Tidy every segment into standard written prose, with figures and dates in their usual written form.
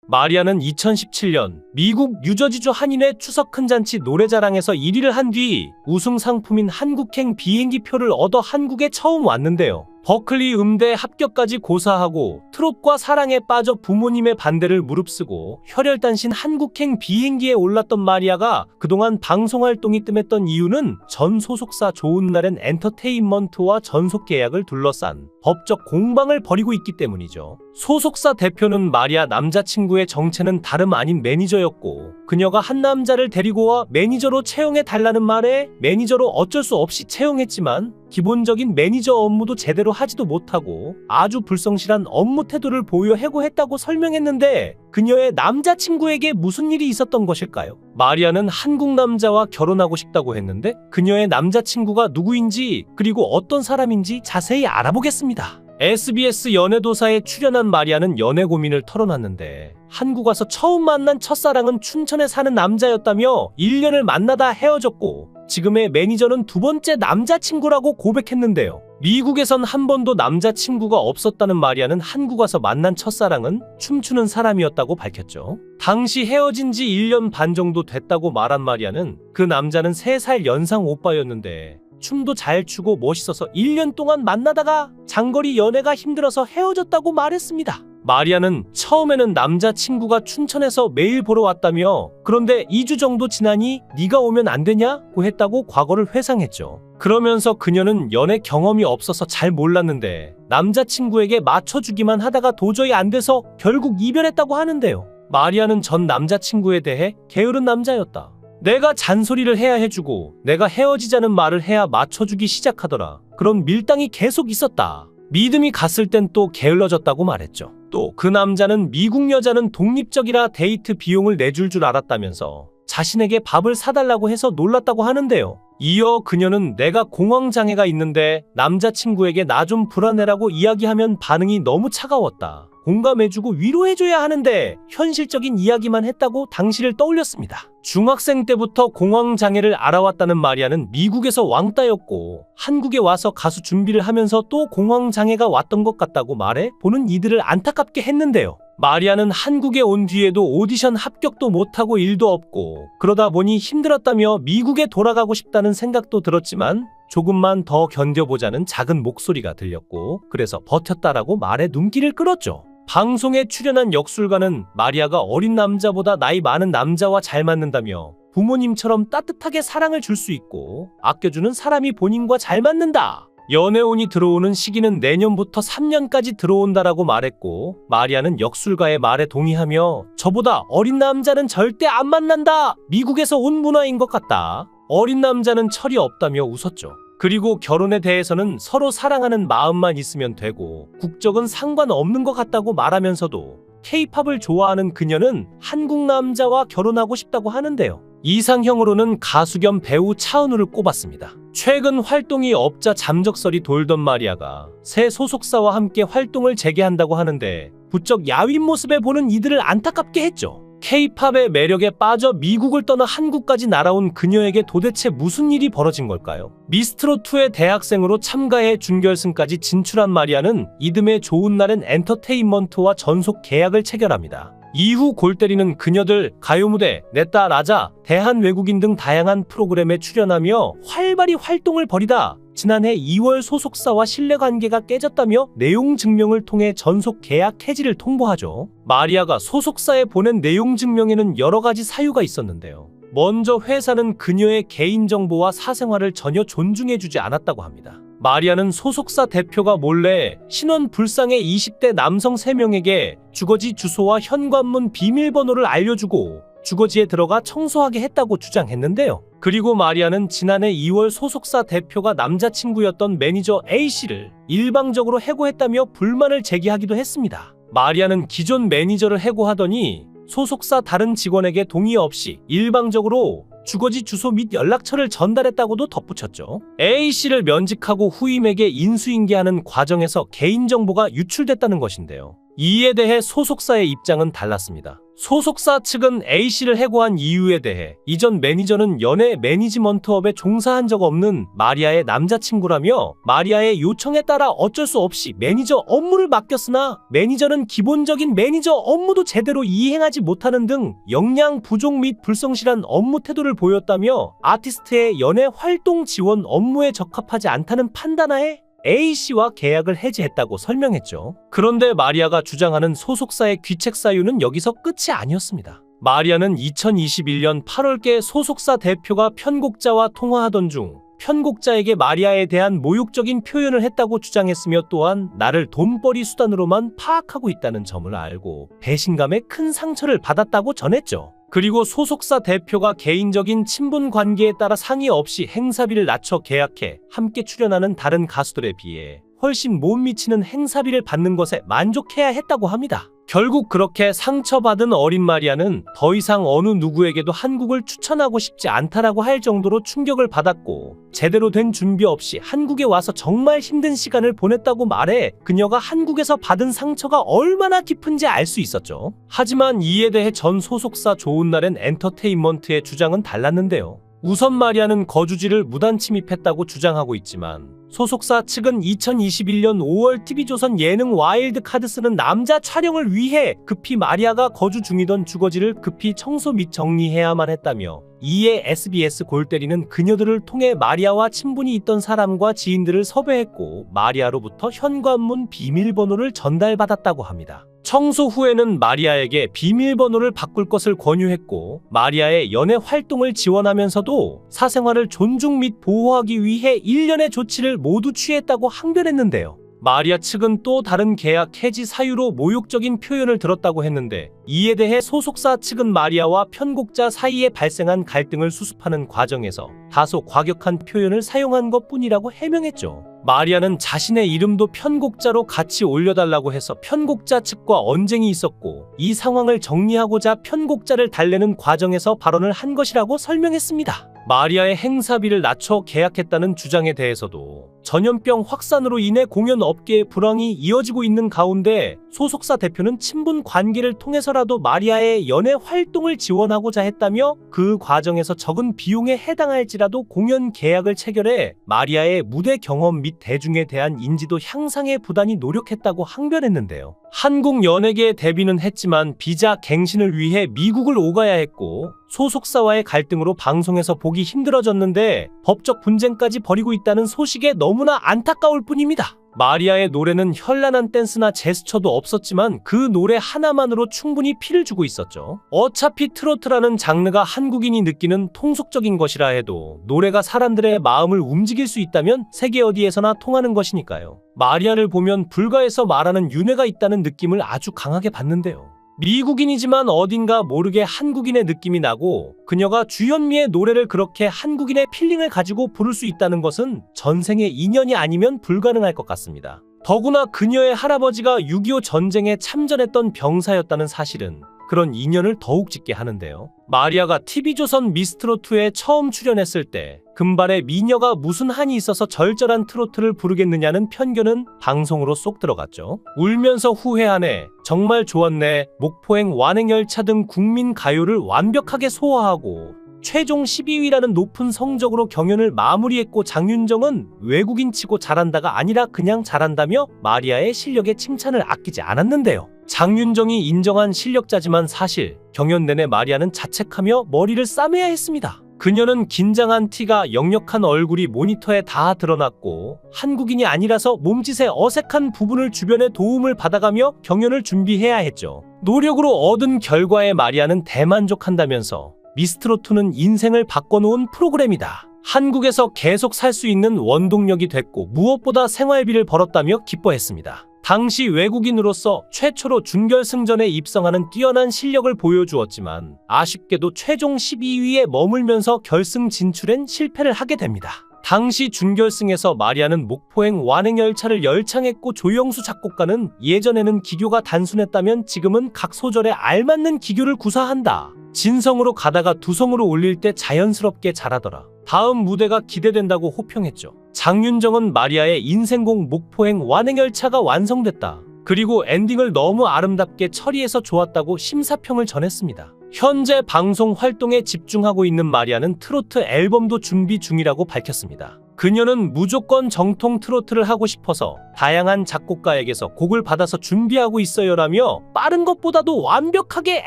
마리아는 2017년 미국 뉴저지주 한인회 추석 큰잔치 노래자랑에서 1위를 한 뒤 우승 상품인 한국행 비행기표를 얻어 한국에 처음 왔는데요. 버클리 음대 합격까지 고사하고 트롯과 사랑에 빠져 부모님의 반대를 무릅쓰고 혈혈단신 한국행 비행기에 올랐던 마리아가 그동안 방송활동이 뜸했던 이유는 전 소속사 좋은 날엔 엔터테인먼트와 전속 계약을 둘러싼 법적 공방을 벌이고 있기 때문이죠. 소속사 대표는 마리아 남자친구의 정체는 다름 아닌 매니저였고 그녀가 한 남자를 데리고 와 매니저로 채용해달라는 말에 매니저로 어쩔 수 없이 채용했지만 기본적인 매니저 업무도 제대로 하지도 못하고 아주 불성실한 업무 태도를 보여 해고했다고 설명했는데 그녀의 남자친구에게 무슨 일이 있었던 것일까요? 마리아는 한국 남자와 결혼하고 싶다고 했는데 그녀의 남자친구가 누구인지 그리고 어떤 사람인지 자세히 알아보겠습니다. SBS 연애도사에 출연한 마리아는 연애 고민을 털어놨는데 한국 와서 처음 만난 첫사랑은 춘천에 사는 남자였다며 1년을 만나다 헤어졌고 지금의 매니저는 두 번째 남자친구라고 고백했는데요. 미국에선 한 번도 남자친구가 없었다는 마리아는 한국 와서 만난 첫사랑은 춤추는 사람이었다고 밝혔죠. 당시 헤어진 지 1년 반 정도 됐다고 말한 마리아는 그 남자는 3살 연상 오빠였는데 춤도 잘 추고 멋있어서 1년 동안 만나다가 장거리 연애가 힘들어서 헤어졌다고 말했습니다. 마리아는 처음에는 남자친구가 춘천에서 매일 보러 왔다며 그런데 2주 정도 지나니 네가 오면 안 되냐고 했다고 과거를 회상했죠. 그러면서 그녀는 연애 경험이 없어서 잘 몰랐는데 남자친구에게 맞춰주기만 하다가 도저히 안 돼서 결국 이별했다고 하는데요. 마리아는 전 남자친구에 대해 게으른 남자였다. 내가 잔소리를 해야 해주고 내가 헤어지자는 말을 해야 맞춰주기 시작하더라. 그런 밀당이 계속 있었다. 믿음이 갔을 땐 또 게을러졌다고 말했죠. 또 그 남자는 미국 여자는 독립적이라 데이트 비용을 내줄 줄 알았다면서 자신에게 밥을 사달라고 해서 놀랐다고 하는데요. 이어 그녀는 내가 공황장애가 있는데 남자친구에게 나 좀 불안해라고 이야기하면 반응이 너무 차가웠다. 공감해주고 위로해줘야 하는데 현실적인 이야기만 했다고 당시를 떠올렸습니다. 중학생 때부터 공황장애를 알아왔다는 마리아는 미국에서 왕따였고 한국에 와서 가수 준비를 하면서 또 공황장애가 왔던 것 같다고 말해 보는 이들을 안타깝게 했는데요. 마리아는 한국에 온 뒤에도 오디션 합격도 못하고 일도 없고 그러다 보니 힘들었다며 미국에 돌아가고 싶다는 생각도 들었지만 조금만 더 견뎌보자는 작은 목소리가 들렸고 그래서 버텼다라고 말에 눈길을 끌었죠. 방송에 출연한 역술가는 마리아가 어린 남자보다 나이 많은 남자와 잘 맞는다며 부모님처럼 따뜻하게 사랑을 줄 수 있고 아껴주는 사람이 본인과 잘 맞는다. 연애운이 들어오는 시기는 내년부터 3년까지 들어온다라고 말했고 마리아는 역술가의 말에 동의하며 저보다 어린 남자는 절대 안 만난다. 미국에서 온 문화인 것 같다. 어린 남자는 철이 없다며 웃었죠. 그리고 결혼에 대해서는 서로 사랑하는 마음만 있으면 되고 국적은 상관없는 것 같다고 말하면서도 K-팝을 좋아하는 그녀는 한국 남자와 결혼하고 싶다고 하는데요. 이상형으로는 가수 겸 배우 차은우를 꼽았습니다. 최근 활동이 없자 잠적설이 돌던 마리아가 새 소속사와 함께 활동을 재개한다고 하는데 부쩍 야윈 모습에 보는 이들을 안타깝게 했죠. K-팝의 매력에 빠져 미국을 떠나 한국까지 날아온 그녀에게 도대체 무슨 일이 벌어진 걸까요? 미스트롯2의 대학생으로 참가해 준결승까지 진출한 마리아는 이듬해 좋은 날엔 엔터테인먼트와 전속 계약을 체결합니다. 이후 골 때리는 그녀들 가요무대, 냈다 라자, 대한외국인 등 다양한 프로그램에 출연하며 활발히 활동을 벌이다 지난해 2월 소속사와 신뢰관계가 깨졌다며 내용 증명을 통해 전속 계약 해지를 통보하죠. 마리아가 소속사에 보낸 내용 증명에는 여러 가지 사유가 있었는데요. 먼저 회사는 그녀의 개인정보와 사생활을 전혀 존중해주지 않았다고 합니다. 마리아는 소속사 대표가 몰래 신원 불상의 20대 남성 3명에게 주거지 주소와 현관문 비밀번호를 알려주고 주거지에 들어가 청소하게 했다고 주장했는데요. 그리고 마리아는 지난해 2월 소속사 대표가 남자친구였던 매니저 A씨를 일방적으로 해고했다며 불만을 제기하기도 했습니다. 마리아는 기존 매니저를 해고하더니 소속사 다른 직원에게 동의 없이 일방적으로 주거지 주소 및 연락처를 전달했다고도 덧붙였죠. A씨를 면직하고 후임에게 인수인계하는 과정에서 개인정보가 유출됐다는 것인데요. 이에 대해 소속사의 입장은 달랐습니다. 소속사 측은 A씨를 해고한 이유에 대해 이전 매니저는 연예 매니지먼트업에 종사한 적 없는 마리아의 남자친구라며 마리아의 요청에 따라 어쩔 수 없이 매니저 업무를 맡겼으나 매니저는 기본적인 매니저 업무도 제대로 이행하지 못하는 등 역량 부족 및 불성실한 업무 태도를 보였다며 아티스트의 연예 활동 지원 업무에 적합하지 않다는 판단하에 A씨와 계약을 해지했다고 설명했죠. 그런데 마리아가 주장하는 소속사의 귀책 사유는 여기서 끝이 아니었습니다. 마리아는 2021년 8월께 소속사 대표가 편곡자와 통화하던 중 편곡자에게 마리아에 대한 모욕적인 표현을 했다고 주장했으며 또한 나를 돈벌이 수단으로만 파악하고 있다는 점을 알고 배신감에 큰 상처를 받았다고 전했죠. 그리고 소속사 대표가 개인적인 친분 관계에 따라 상의 없이 행사비를 낮춰 계약해 함께 출연하는 다른 가수들에 비해 훨씬 못 미치는 행사비를 받는 것에 만족해야 했다고 합니다. 결국 그렇게 상처받은 어린 마리아는 더 이상 어느 누구에게도 한국을 추천하고 싶지 않다라고 할 정도로 충격을 받았고 제대로 된 준비 없이 한국에 와서 정말 힘든 시간을 보냈다고 말해 그녀가 한국에서 받은 상처가 얼마나 깊은지 알 수 있었죠. 하지만 이에 대해 전 소속사 좋은날엔 엔터테인먼트의 주장은 달랐는데요. 우선 마리아는 거주지를 무단 침입했다고 주장하고 있지만 소속사 측은 2021년 5월 TV조선 예능 와일드카드 쓰는 남자 촬영을 위해 급히 마리아가 거주 중이던 주거지를 급히 청소 및 정리해야만 했다며 이에 SBS 골때리는 그녀들을 통해 마리아와 친분이 있던 사람과 지인들을 섭외했고 마리아로부터 현관문 비밀번호를 전달받았다고 합니다. 청소 후에는 마리아에게 비밀번호를 바꿀 것을 권유했고 마리아의 연애 활동을 지원하면서도 사생활을 존중 및 보호하기 위해 일련의 조치를 모두 취했다고 항변했는데요. 마리아 측은 또 다른 계약 해지 사유로 모욕적인 표현을 들었다고 했는데 이에 대해 소속사 측은 마리아와 편곡자 사이에 발생한 갈등을 수습하는 과정에서 다소 과격한 표현을 사용한 것뿐이라고 해명했죠. 마리아는 자신의 이름도 편곡자로 같이 올려달라고 해서 편곡자 측과 언쟁이 있었고 이 상황을 정리하고자 편곡자를 달래는 과정에서 발언을 한 것이라고 설명했습니다. 마리아의 행사비를 낮춰 계약했다는 주장에 대해서도 전염병 확산으로 인해 공연 업계의 불황이 이어지고 있는 가운데 소속사 대표는 친분 관계를 통해서라도 마리아의 연애 활동을 지원하고자 했다며 그 과정에서 적은 비용에 해당할지라도 공연 계약을 체결해 마리아의 무대 경험 및 대중에 대한 인지도 향상에 부단히 노력했다고 항변했는데요. 한국 연예계에 데뷔는 했지만 비자 갱신을 위해 미국을 오가야 했고 소속사와의 갈등으로 방송에서 보기 힘들어졌는데 법적 분쟁까지 벌이고 있다는 소식에 너무나 안타까울 뿐입니다. 마리아의 노래는 현란한 댄스나 제스처도 없었지만 그 노래 하나만으로 충분히 피를 주고 있었죠. 어차피 트로트라는 장르가 한국인이 느끼는 통속적인 것이라 해도 노래가 사람들의 마음을 움직일 수 있다면 세계 어디에서나 통하는 것이니까요. 마리아를 보면 불가에서 말하는 윤회가 있다는 느낌을 아주 강하게 받는데요. 미국인이지만 어딘가 모르게 한국인의 느낌이 나고 그녀가 주현미의 노래를 그렇게 한국인의 필링을 가지고 부를 수 있다는 것은 전생의 인연이 아니면 불가능할 것 같습니다. 더구나 그녀의 할아버지가 6.25 전쟁에 참전했던 병사였다는 사실은 그런 인연을 더욱 짙게 하는데요. 마리아가 TV조선 미스트롯2에 처음 출연했을 때 금발의 미녀가 무슨 한이 있어서 절절한 트로트를 부르겠느냐는 편견은 방송으로 쏙 들어갔죠. 울면서 후회하네, 정말 좋았네, 목포행 완행열차 등 국민 가요를 완벽하게 소화하고 최종 12위라는 높은 성적으로 경연을 마무리했고 장윤정은 외국인치고 잘한다가 아니라 그냥 잘한다며 마리아의 실력에 칭찬을 아끼지 않았는데요. 장윤정이 인정한 실력자지만 사실 경연 내내 마리아는 자책하며 머리를 싸매야 했습니다. 그녀는 긴장한 티가 역력한 얼굴이 모니터에 다 드러났고 한국인이 아니라서 몸짓에 어색한 부분을 주변의 도움을 받아가며 경연을 준비해야 했죠. 노력으로 얻은 결과에 마리아는 대만족한다면서 미스트롯2는 인생을 바꿔놓은 프로그램이다. 한국에서 계속 살 수 있는 원동력이 됐고 무엇보다 생활비를 벌었다며 기뻐했습니다. 당시 외국인으로서 최초로 준결승전에 입성하는 뛰어난 실력을 보여주었지만 아쉽게도 최종 12위에 머물면서 결승 진출엔 실패를 하게 됩니다. 당시 준결승에서 마리아는 목포행 완행열차를 열창했고 조영수 작곡가는 예전에는 기교가 단순했다면 지금은 각 소절에 알맞는 기교를 구사한다. 진성으로 가다가 두성으로 올릴 때 자연스럽게 잘하더라. 다음 무대가 기대된다고 호평했죠. 장윤정은 마리아의 인생곡 목포행 완행열차가 완성됐다. 그리고 엔딩을 너무 아름답게 처리해서 좋았다고 심사평을 전했습니다. 현재 방송 활동에 집중하고 있는 마리아는 트로트 앨범도 준비 중이라고 밝혔습니다. 그녀는 무조건 정통 트로트를 하고 싶어서 다양한 작곡가에게서 곡을 받아서 준비하고 있어요라며 빠른 것보다도 완벽하게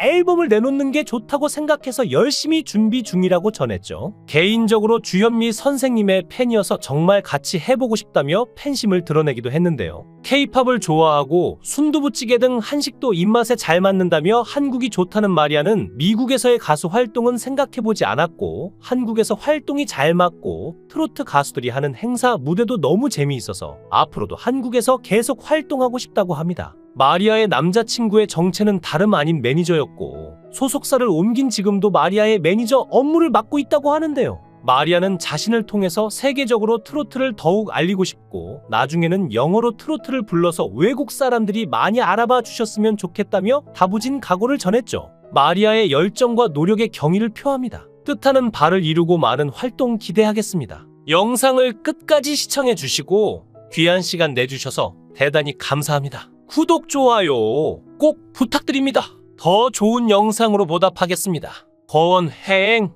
앨범을 내놓는 게 좋다고 생각해서 열심히 준비 중이라고 전했죠. 개인적으로 주현미 선생님의 팬이어서 정말 같이 해보고 싶다며 팬심을 드러내기도 했는데요. K-팝을 좋아하고 순두부찌개 등 한식도 입맛에 잘 맞는다며 한국이 좋다는 마리아는 미국에서의 가수 활동은 생각해보지 않았고 한국에서 활동이 잘 맞고 트로트 가수들이 하는 행사 무대도 너무 재미있어서 앞으로도 한국에서 계속 활동하고 싶다고 합니다. 마리아의 남자친구의 정체는 다름 아닌 매니저였고 소속사를 옮긴 지금도 마리아의 매니저 업무를 맡고 있다고 하는데요. 마리아는 자신을 통해서 세계적으로 트로트를 더욱 알리고 싶고 나중에는 영어로 트로트를 불러서 외국 사람들이 많이 알아봐 주셨으면 좋겠다며 다부진 각오를 전했죠. 마리아의 열정과 노력의 경의를 표합니다. 뜻하는 바를 이루고 많은 활동 기대하겠습니다. 영상을 끝까지 시청해 주시고 귀한 시간 내주셔서 대단히 감사합니다. 구독, 좋아요 꼭 부탁드립니다. 더 좋은 영상으로 보답하겠습니다. 거원행